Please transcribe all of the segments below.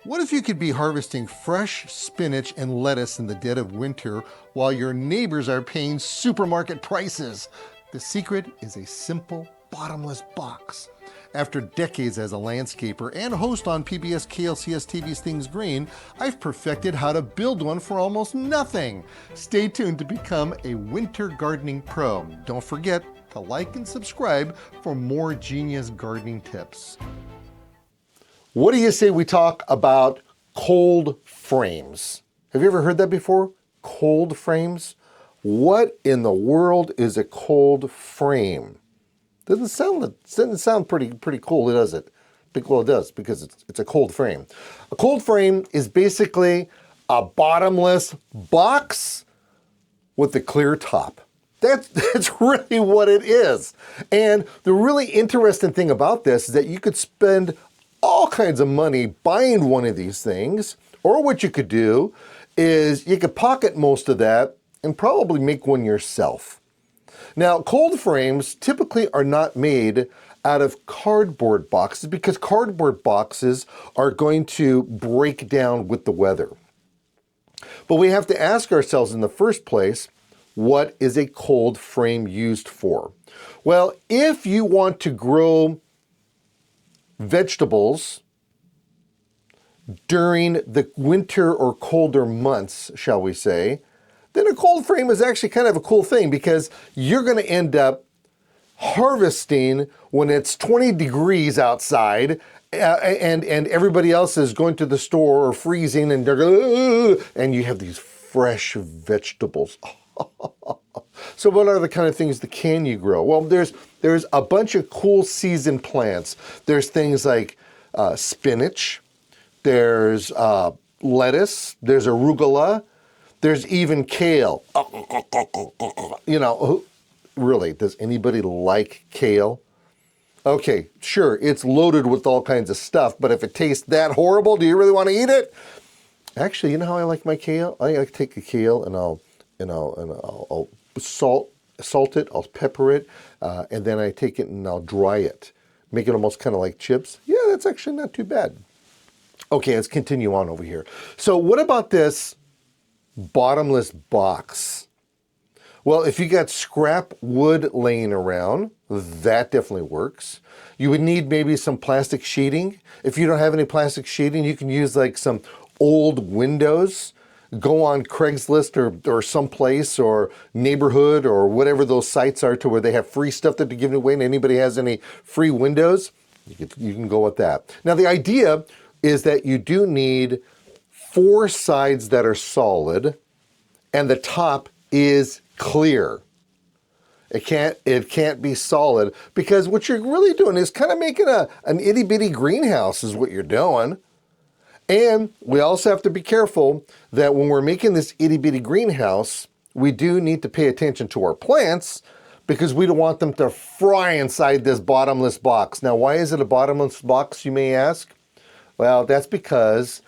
What if you could be harvesting fresh spinach and lettuce in the dead of winter while your neighbors are paying supermarket prices? The secret is a simple, bottomless box. After decades as a landscaper and host on PBS KLCS TV's Things Green, I've perfected how to build one for almost nothing. Stay tuned to become a winter gardening pro. Don't forget to like and subscribe for more genius gardening tips. What do you say we talk about cold frames? Have you ever heard that before? Cold frames? What in the world is a cold frame? Doesn't sound pretty cool, does it? Well, it does, because it's a cold frame. A cold frame is basically a bottomless box with a clear top. That's really what it is. And the really interesting thing about this is that you could spend all kinds of money buying one of these things, or what you could do is you could pocket most of that and probably make one yourself. Now, cold frames typically are not made out of cardboard boxes because cardboard boxes are going to break down with the weather. But we have to ask ourselves in the first place, what is a cold frame used for? Well, if you want to grow vegetables during the winter or colder months, shall we say, then a cold frame is actually kind of a cool thing because you're going to end up harvesting when it's 20 degrees outside and everybody else is going to the store or freezing and and you have these fresh vegetables. So what are the kind of things that can you grow? Well, there's a bunch of cool season plants. There's things like spinach, there's lettuce, there's arugula, there's even kale. You know, really, does anybody like kale? Okay, sure, it's loaded with all kinds of stuff, but if it tastes that horrible, do you really want to eat it? Actually, you know how I like my kale? I like to take the kale and I'll salt it, I'll pepper it, and then I take it and I'll dry it. Make it almost kind of like chips. Yeah, that's actually not too bad. Okay, let's continue on over here. So what about this bottomless box? Well, if you got scrap wood laying around, that definitely works. You would need maybe some plastic sheeting. If you don't have any plastic sheeting, you can use like some old windows. Go on Craigslist or someplace or neighborhood or whatever those sites are to where they have free stuff that they're giving away and anybody has any free windows, you can go with that. Now the idea is that you do need 4 sides that are solid and the top is clear. It can't be solid because what you're really doing is kind of making an itty bitty greenhouse is what you're doing. And we also have to be careful that when we're making this itty bitty greenhouse, we do need to pay attention to our plants because we don't want them to fry inside this bottomless box. Now, why is it a bottomless box, you may ask? Well, that's because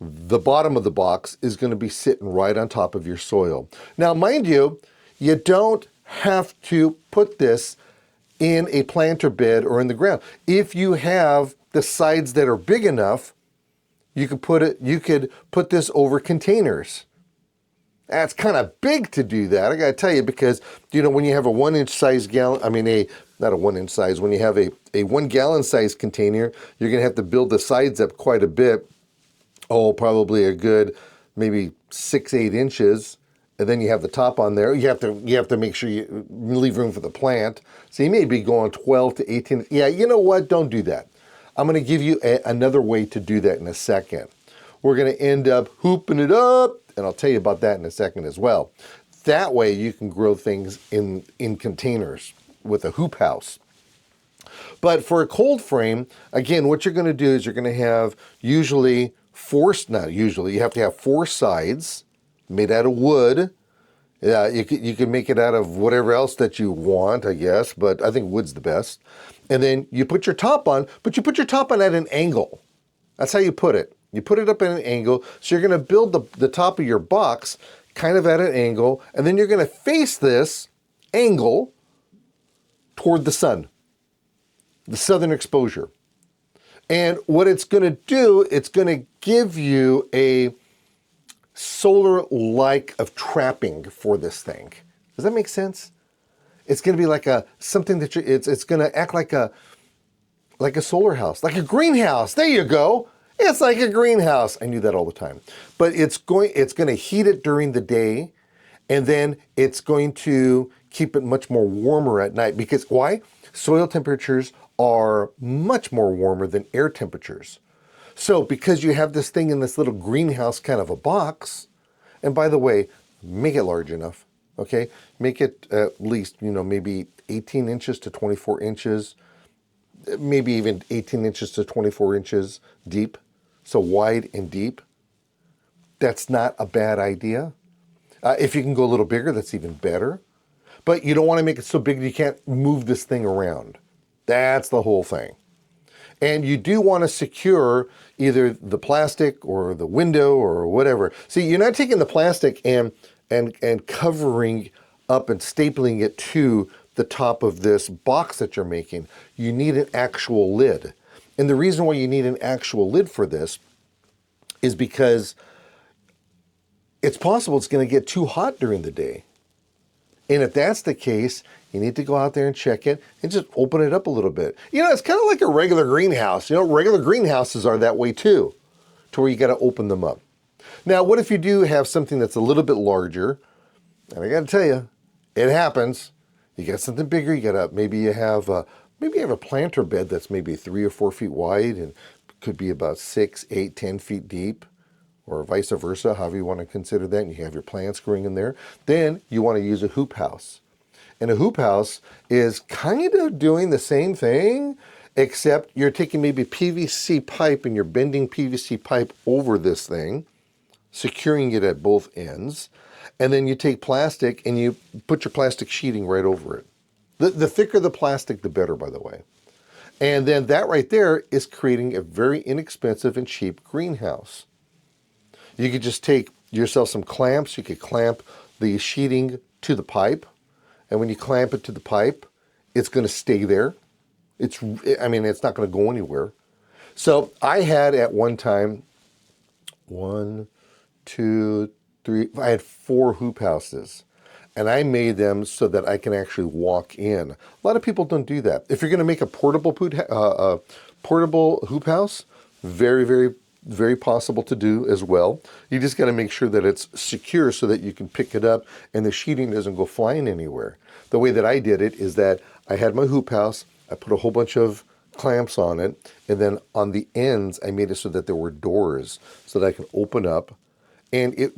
the bottom of the box is going to be sitting right on top of your soil. Now, mind you, you don't have to put this in a planter bed or in the ground. If you have the sides that are big enough, you could put this over containers. That's kind of big to do that. I got to tell you, because you know when you have a 1-inch size gallon, not a 1-inch size, when you have a 1 gallon size container, you're going to have to build the sides up quite a bit. Oh, probably a good maybe 6-8 inches, and then you have the top on there. You have to make sure you leave room for the plant. So you may be going 12 to 18. Yeah, you know what? Don't do that. I'm going to give you another way to do that in a second. We're going to end up hooping it up, and I'll tell you about that in a second as well. That way you can grow things in containers with a hoop house. But for a cold frame, again, what you're going to do is you're going to have you have to have 4 sides made out of wood. You can make it out of whatever else that you want, I guess, but I think wood's the best. And then you put your top on, but you put your top on at an angle. That's how you put it. You put it up at an angle, so you're going to build the top of your box kind of at an angle, and then you're going to face this angle toward the sun, the southern exposure. And what it's going to do, it's going to give you a solar-like of trapping for this thing. Does that make sense? It's going to be like something that it's going to act like a solar house, like a greenhouse. There you go. It's like a greenhouse. I knew that all the time. But it's going to heat it during the day, and then it's going to keep it much more warmer at night. Because why? Soil temperatures are much more warmer than air temperatures. So because you have this thing in this little greenhouse kind of a box, and by the way, make it large enough, okay? Make it at least, maybe 18 inches to 24 inches, maybe even 18 inches to 24 inches deep, so wide and deep. That's not a bad idea. If you can go a little bigger, that's even better. But you don't want to make it so big that you can't move this thing around. That's the whole thing. And you do want to secure either the plastic or the window or whatever. See, you're not taking the plastic and covering up and stapling it to the top of this box that you're making. You need an actual lid. And the reason why you need an actual lid for this is because it's possible it's going to get too hot during the day. And if that's the case, you need to go out there and check it and just open it up a little bit. It's kind of like a regular greenhouse. Regular greenhouses are that way too, to where you got to open them up. Now, what if you do have something that's a little bit larger? And I got to tell you, it happens. You got something bigger. Maybe you have a planter bed that's maybe 3 or 4 feet wide and could be about 6, 8, 10 feet deep, or vice versa, however you want to consider that, and you have your plants growing in there. Then you want to use a hoop house. And a hoop house is kind of doing the same thing, except you're taking maybe PVC pipe and you're bending PVC pipe over this thing, securing it at both ends, and then you take plastic and you put your plastic sheeting right over it. The thicker the plastic, the better, by the way. And then that right there is creating a very inexpensive and cheap greenhouse. You could just take yourself some clamps. You could clamp the sheeting to the pipe. And when you clamp it to the pipe, it's going to stay there. It's not going to go anywhere. So I had at one time, 1, 2, 3, I had 4 hoop houses. And I made them so that I can actually walk in. A lot of people don't do that. If you're going to make a portable hoop house, very, very, very possible to do as well. You just got to make sure that it's secure so that you can pick it up and the sheeting doesn't go flying anywhere. The way that I did it is that I had my hoop house, I put a whole bunch of clamps on it, and then on the ends I made it so that there were doors so that I can open up. And it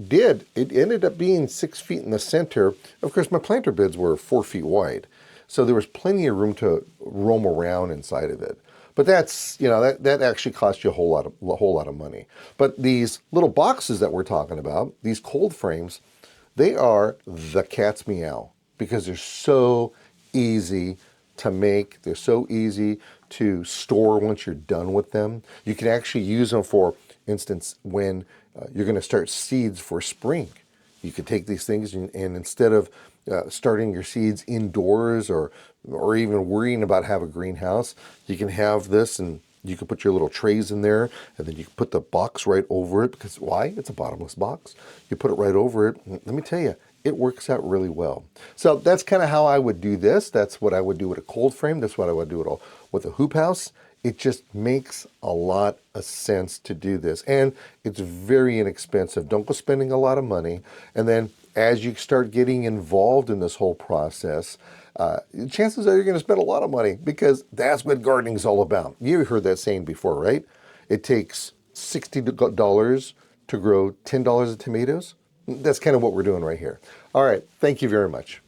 ended up being 6 feet in the center. Of course, my planter beds were 4 feet wide, so there was plenty of room to roam around inside of it. But that's, that actually costs you a whole lot of money. But these little boxes that we're talking about, these cold frames, they are the cat's meow because they're so easy to make. They're so easy to store once you're done with them. You can actually use them, for instance, when you're going to start seeds for spring. You could take these things and instead of starting your seeds indoors or even worrying about having a greenhouse, you can have this and you can put your little trays in there, and then you can put the box right over it, because why? It's a bottomless box. You put it right over it. Let me tell you, it works out really well. So that's kind of how I would do this. That's what I would do with a cold frame. That's what I would do with a hoop house. It just makes a lot of sense to do this. And it's very inexpensive. Don't go spending a lot of money. And then as you start getting involved in this whole process, chances are you're going to spend a lot of money, because that's what gardening is all about. You've heard that saying before, right? It takes $60 to grow $10 of tomatoes. That's kind of what we're doing right here. All right. Thank you very much.